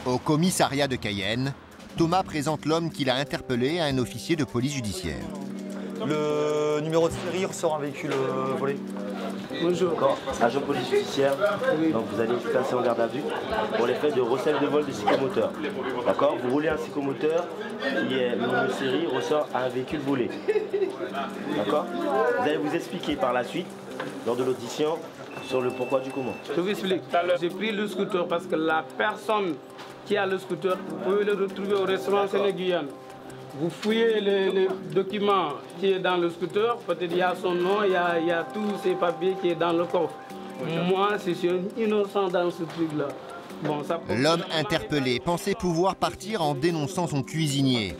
Au commissariat de Cayenne, Thomas présente l'homme qu'il a interpellé à un officier de police judiciaire. Le numéro de série ressort un véhicule volé. Bonjour. Agent de police judiciaire, donc vous allez passer en garde à vue pour les faits de recel de vol de psychomoteur. D'accord? Vous roulez un psychomoteur qui est le numéro de série ressort à un véhicule volé. D'accord? Vous allez vous expliquer par la suite, lors de l'audition, sur le pourquoi du comment. Je vous explique. J'ai pris le scooter parce que la personne qui a le scooter, vous pouvez le retrouver au restaurant Séné-Guyane. Vous fouillez les documents qui est dans le scooter, peut-être il y a son nom, il y a tous ces papiers qui est dans le coffre. Moi, je suis innocent dans ce truc-là. Bon, l'homme interpellé pensait pouvoir partir en dénonçant son cuisinier.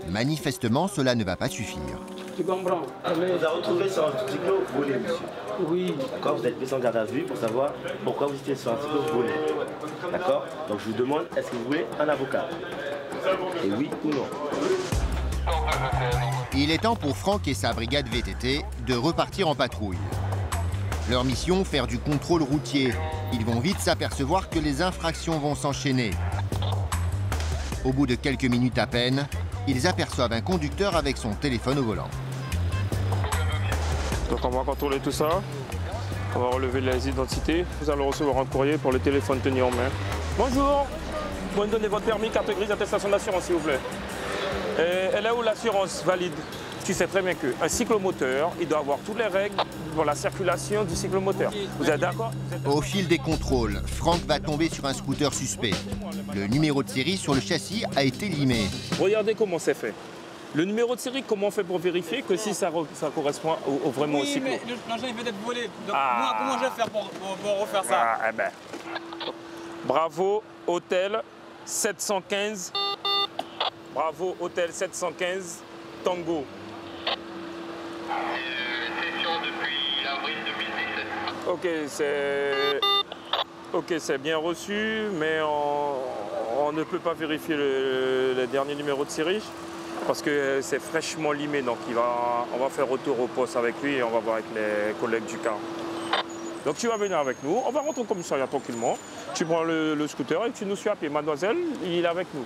Manifestement, cela ne va pas suffire. Tu comprends? On vous a retrouvé sur un cyclo volé, monsieur. Oui. D'accord, vous êtes placé en garde à vue pour savoir pourquoi vous étiez sur un cyclo volé. D'accord? Donc je vous demande, est-ce que vous voulez un avocat? Et oui ou non? Il est temps pour Franck et sa brigade VTT de repartir en patrouille. Leur mission, faire du contrôle routier. Ils vont vite s'apercevoir que les infractions vont s'enchaîner. Au bout de quelques minutes à peine, ils aperçoivent un conducteur avec son téléphone au volant. Donc on va contrôler tout ça. On va relever les identités. Vous allez recevoir un courrier pour le téléphone tenu en main. Bonjour. Vous pouvez me donner votre permis, carte grise, attestation d'assurance, s'il vous plaît. Et elle est où l'assurance valide? Tu sais très bien qu'un cyclomoteur, il doit avoir toutes les règles pour la circulation du cyclomoteur. Vous êtes d'accord? Au fil des contrôles, Franck va tomber sur un scooter suspect. Le numéro de série sur le châssis a été limé. Regardez comment c'est fait. Le numéro de série, comment on fait pour vérifier que si ça correspond vraiment au cyclo? Oui, mais l'engin il peut être volé. Donc moi, comment je vais faire pour refaire ça? Eh ben. Bravo, hôtel 715. Bravo, hôtel 715, Tango. Session depuis avril 2017. Ok, c'est bien reçu, mais on ne peut pas vérifier le dernier numéro de série parce que c'est fraîchement limé. Donc on va faire retour au poste avec lui et on va voir avec les collègues du car. Donc tu vas venir avec nous, on va rentrer au commissariat tranquillement. Tu prends le scooter et tu nous suis à pied. Mademoiselle, il est avec nous.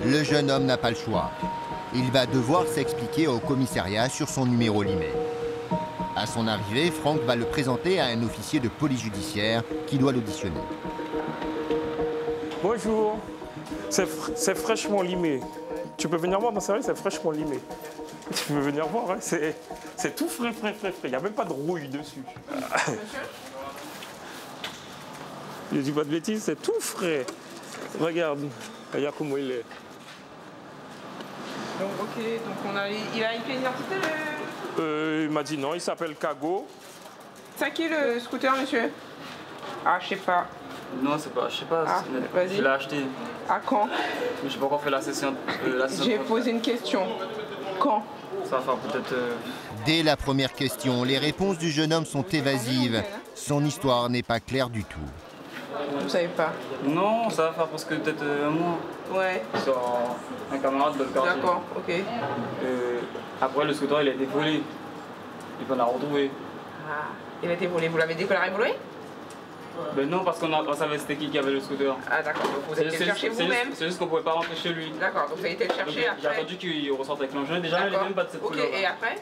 Le jeune homme n'a pas le choix. Il va devoir s'expliquer au commissariat sur son numéro limé. À son arrivée, Franck va le présenter à un officier de police judiciaire qui doit l'auditionner. Bonjour, c'est fraîchement limé. Tu peux venir voir dans service, c'est fraîchement limé. Tu peux venir voir, hein, c'est tout frais. Il n'y a même pas de rouille dessus. Je dis pas de bêtises, c'est tout frais. Regarde comment il est. Donc ok, donc il a une pièce d'identité Il m'a dit non, il s'appelle Kago. C'est qui le scooter, monsieur? Ah, je sais pas. Non, c'est pas, je sais pas. Ah, vas-y. Je l'ai acheté. À quand? Mais je sais pas encore fait la session. J'ai posé une question. Quand? Ça va faire peut-être... Dès la première question, les réponses du jeune homme sont évasives. Son histoire n'est pas claire du tout. Vous savez pas? Non, ça va faire presque peut-être un mois. Ouais. Sur un camarade de le quartier. D'accord, ok. Après, le scooter, il a été volé. Il faut la retrouver. Ah, il a été volé. Vous l'avez déclaré volé? Ben non, parce qu'on savait c'était qui avait le scooter. Ah d'accord, donc vous avez été le chercher vous-même? C'est juste qu'on pouvait pas rentrer chez lui. D'accord, donc vous avez été le chercher après? J'ai attendu qu'il ressorte avec l'engin. Déjà, il n'est même pas de cette couleur. Ok, et après?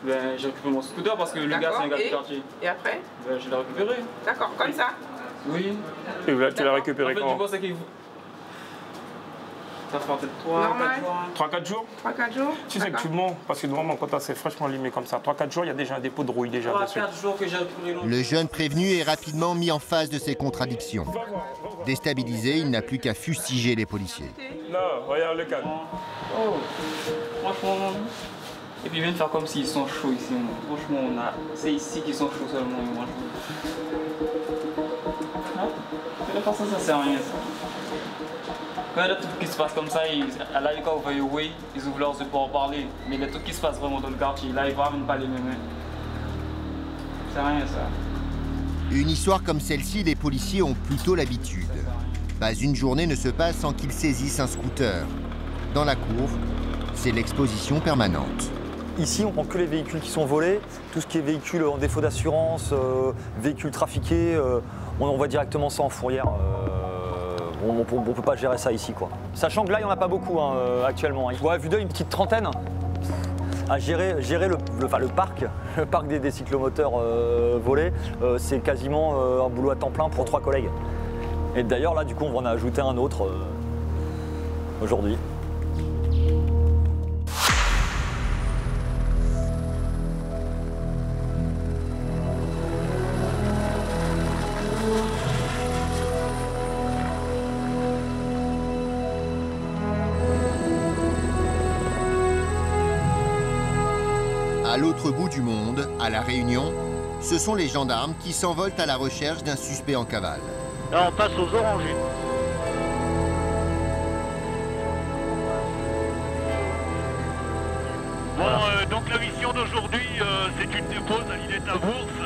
Ben, j'ai récupéré mon scooter parce que le gars, c'est un gars du quartier. Et après? Ben, je l'ai récupéré. D'accord, comme ça? Oui. Et là, tu l'as récupéré quand? En fait, du coup, c'est qu'il... Ça fait peut-être 3-4 jours. 3-4 jours? Tu sais que tu mens, parce que normalement, quand c'est fraîchement limé comme ça, 3-4 jours, il y a déjà un dépôt de rouille déjà dessus. 3-4 jours que j'ai récupéré l'engin. Le jeune prévenu est rapidement mis en face de ses contradictions. Déstabilisé, il n'a plus qu'à fustiger les policiers. Non, regarde le cadre. Oh, franchement... Et puis ils viennent faire comme s'ils sont chauds ici. Franchement, c'est ici qu'ils sont chauds seulement. Ça sert à rien ça. Quand il y a des trucs qui se passent comme ça, à la quand vous voyez, ils ouvrent leurs yeux pour en parler. Mais les trucs qui se passent vraiment dans le quartier, là ils ne ramènent pas les mêmes. C'est rien ça. Une histoire comme celle-ci, les policiers ont plutôt l'habitude. Pas une journée ne se passe sans qu'ils saisissent un scooter. Dans la cour, c'est l'exposition permanente. Ici, on prend que les véhicules qui sont volés. Tout ce qui est véhicule en défaut d'assurance, véhicules trafiqués, on envoie directement ça en fourrière. On ne peut pas gérer ça ici, quoi. Sachant que là, il n'y en a pas beaucoup actuellement. Il faut à vue d'œil une petite trentaine à gérer le parc des cyclomoteurs volés. C'est quasiment un boulot à temps plein pour 3 collègues. Et d'ailleurs, là, du coup, on va en ajouter un autre aujourd'hui. À l'autre bout du monde, à La Réunion, ce sont les gendarmes qui s'envolent à la recherche d'un suspect en cavale. Là, on passe aux orangers. à Bourse,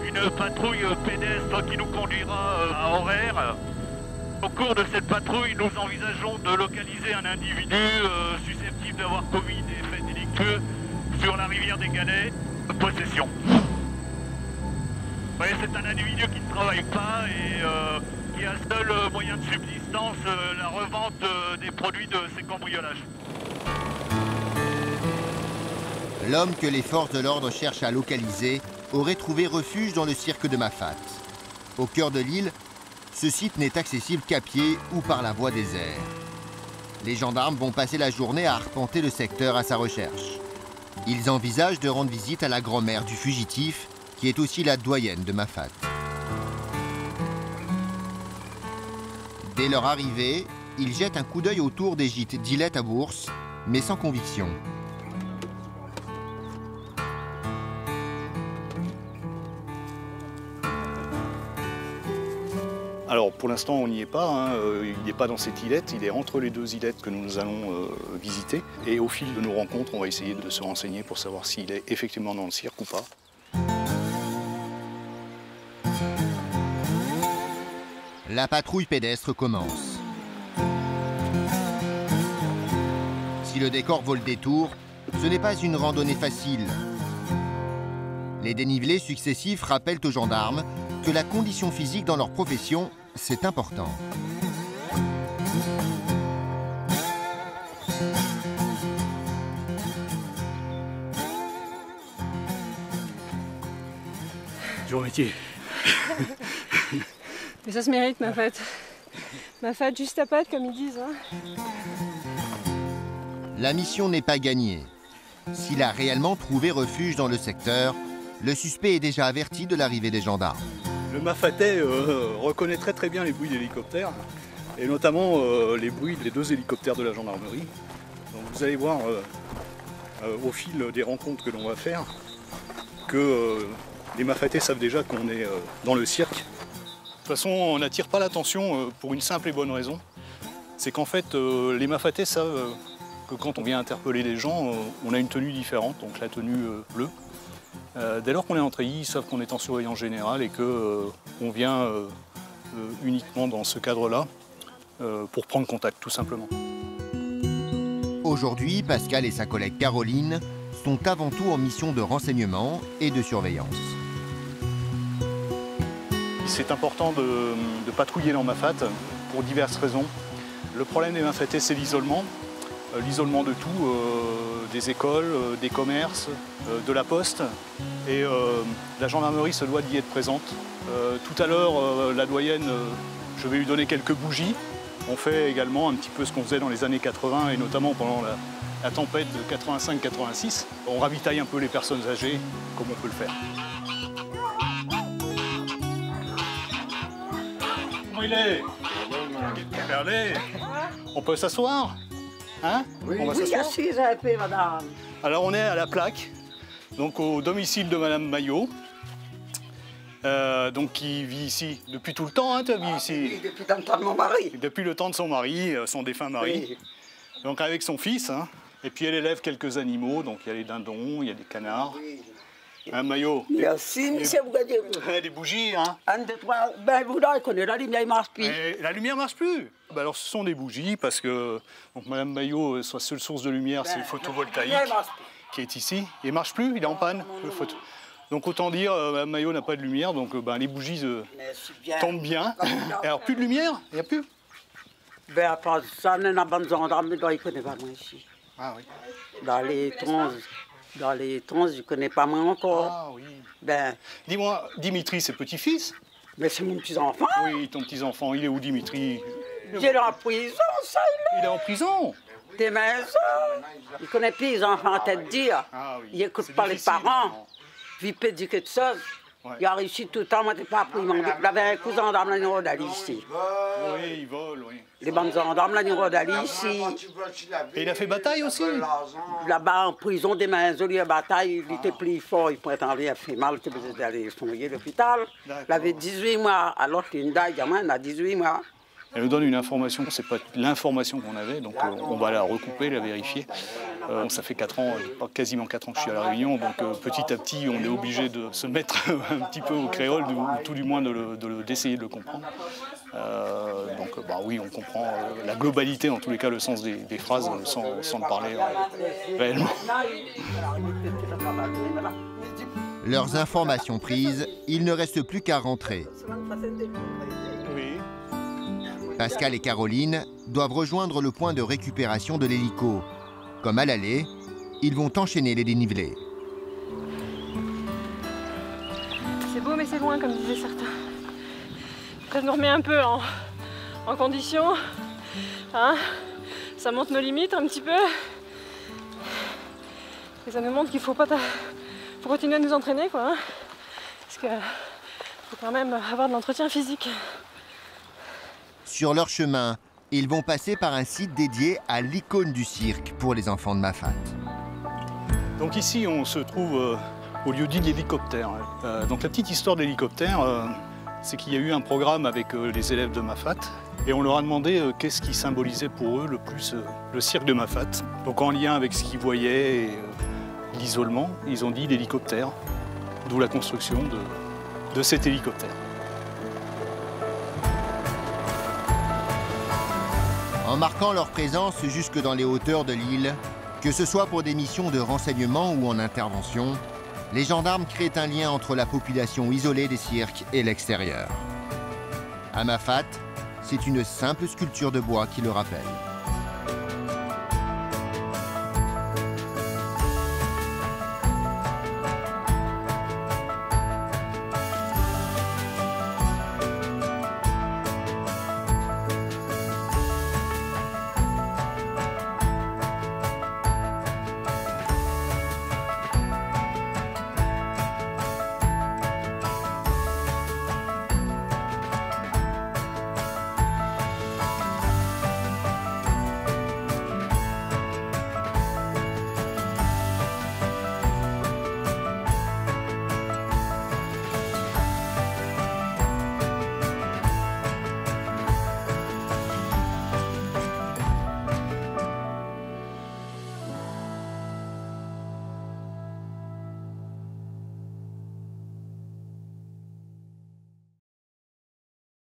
une patrouille pédestre qui nous conduira à Horaire. Au cours de cette patrouille, nous envisageons de localiser un individu susceptible d'avoir commis des faits délictueux sur la rivière des Galets, possession. Oui, c'est un individu qui ne travaille pas et qui a seul moyen de subsistance la revente des produits de ses cambriolages. L'homme que les forces de l'ordre cherchent à localiser aurait trouvé refuge dans le cirque de Mafate. Au cœur de l'île, ce site n'est accessible qu'à pied ou par la voie des airs. Les gendarmes vont passer la journée à arpenter le secteur à sa recherche. Ils envisagent de rendre visite à la grand-mère du fugitif, qui est aussi la doyenne de Mafate. Dès leur arrivée, ils jettent un coup d'œil autour des gîtes d'Ilette à Bourse, mais sans conviction. Alors pour l'instant on n'y est pas, hein. Il n'est pas dans cette îlette, il est entre les deux îlettes que nous allons visiter. Et au fil de nos rencontres, on va essayer de se renseigner pour savoir s'il est effectivement dans le cirque ou pas. La patrouille pédestre commence. Si le décor vaut le détour, ce n'est pas une randonnée facile. Les dénivelés successifs rappellent aux gendarmes que la condition physique dans leur profession, c'est important. Dur métier. Mais ça se mérite, Mafate. Mafate juste à patte, comme ils disent. Hein. La mission n'est pas gagnée. S'il a réellement trouvé refuge dans le secteur, le suspect est déjà averti de l'arrivée des gendarmes. Le Mafatais reconnaît très bien les bruits d'hélicoptères, et notamment les bruits des deux hélicoptères de la gendarmerie. Donc vous allez voir au fil des rencontres que l'on va faire que les Mafatais savent déjà qu'on est dans le cirque. De toute façon, on n'attire pas l'attention pour une simple et bonne raison. C'est qu'en fait, les Mafatais savent que quand on vient interpeller les gens, on a une tenue différente, donc la tenue bleue. Dès lors qu'on est en treillis, ils savent qu'on est en surveillance générale et qu'on vient uniquement dans ce cadre-là pour prendre contact, tout simplement. Aujourd'hui, Pascal et sa collègue Caroline sont avant tout en mission de renseignement et de surveillance. C'est important de patrouiller dans Mafate pour diverses raisons. Le problème des Mafatais, c'est l'isolement. L'isolement de tout, des écoles, des commerces, de la poste. Et la gendarmerie se doit d'y être présente. Tout à l'heure, la doyenne, je vais lui donner quelques bougies. On fait également un petit peu ce qu'on faisait dans les années 80 et notamment pendant la tempête de 85-86. On ravitaille un peu les personnes âgées comme on peut le faire. Comment il est? Regardez. On peut s'asseoir? Hein? Oui, on va s'asseoir. assise un peu, madame. Alors on est à la plaque, donc au domicile de madame Maillot, donc qui vit ici depuis tout le temps, hein, tu as vu ici? Oui, depuis le temps de mon mari. Depuis le temps de son mari, son défunt mari. Oui. Donc avec son fils, hein. Et puis elle élève quelques animaux, donc il y a les dindons, il y a des canards. Oui. Hein, Maillot? Merci, monsieur Bougadier. Des bougies, hein? Un, deux, trois, ben vous là, connaissez la lumière, il marche plus. Et la lumière marche plus. Ben alors ce sont des bougies parce que donc, madame Maillot, sa seule source de lumière, c'est le photovoltaïque qui est ici. Il marche plus, il est en panne. Le photo. Donc autant dire, madame Maillot n'a pas de lumière, donc ben, les bougies tombent bien. Et alors plus de lumière? Il n'y a plus? Ben après ça, on a une bonne gendarme, mais il ne connaît pas moi ici. Ah oui. Dans les trans, je ne connais pas moi encore. Ah oui. Ben, dis-moi, Dimitri, c'est petit-fils? Mais c'est mon petit-enfant. Oui, ton petit-enfant, il est où Dimitri? Il est en prison, ça, il est en prison? Des maisons. Il ne connaît plus les enfants à tête dire. Ah, oui. Il n'écoute pas les parents. Il peut dire quelque chose. Ouais. Il a réussi tout le temps, moi, je n'ai pas appris. Il avait un cousin gendarme, là, il d'Ali ici. Oui, il vole, oui. Les bandes gendarmes, là, il d'Ali ici. Et il a fait bataille aussi? Là-bas, en prison, des maisons, il a bataille, il était plus fort, il pouvait aller, il a fait mal, il était besoin d'aller fouiller l'hôpital. Il avait 18 mois, alors qu'il y a une gamin, il a 18 mois. Elle nous donne une information, c'est pas l'information qu'on avait, donc on va la recouper, la vérifier. Ça fait 4 ans, quasiment 4 ans que je suis à La Réunion, donc petit à petit on est obligé de se mettre un petit peu au créole, ou tout du moins d'essayer de le comprendre. Donc bah oui, on comprend la globalité, en tous les cas le sens des phrases, sans le parler réellement. Leurs informations prises, il ne reste plus qu'à rentrer. Pascal et Caroline doivent rejoindre le point de récupération de l'hélico. Comme à l'aller, ils vont enchaîner les dénivelés. C'est beau mais c'est loin comme disaient certains. Ça nous remet un peu en condition. Hein, ça monte nos limites un petit peu. Et ça nous montre qu'il faut continuer à nous entraîner, quoi. Hein, parce qu'il faut quand même avoir de l'entretien physique. Sur leur chemin, ils vont passer par un site dédié à l'icône du cirque pour les enfants de Mafat. Donc ici, on se trouve au lieu-dit de l'hélicoptère. Donc la petite histoire de l'hélicoptère, c'est qu'il y a eu un programme avec les élèves de Mafat et on leur a demandé qu'est-ce qui symbolisait pour eux le plus le cirque de Mafat. Donc en lien avec ce qu'ils voyaient et l'isolement, ils ont dit l'hélicoptère, d'où la construction de cet hélicoptère. En marquant leur présence jusque dans les hauteurs de l'île, que ce soit pour des missions de renseignement ou en intervention, les gendarmes créent un lien entre la population isolée des cirques et l'extérieur. À Mafat, c'est une simple sculpture de bois qui le rappelle.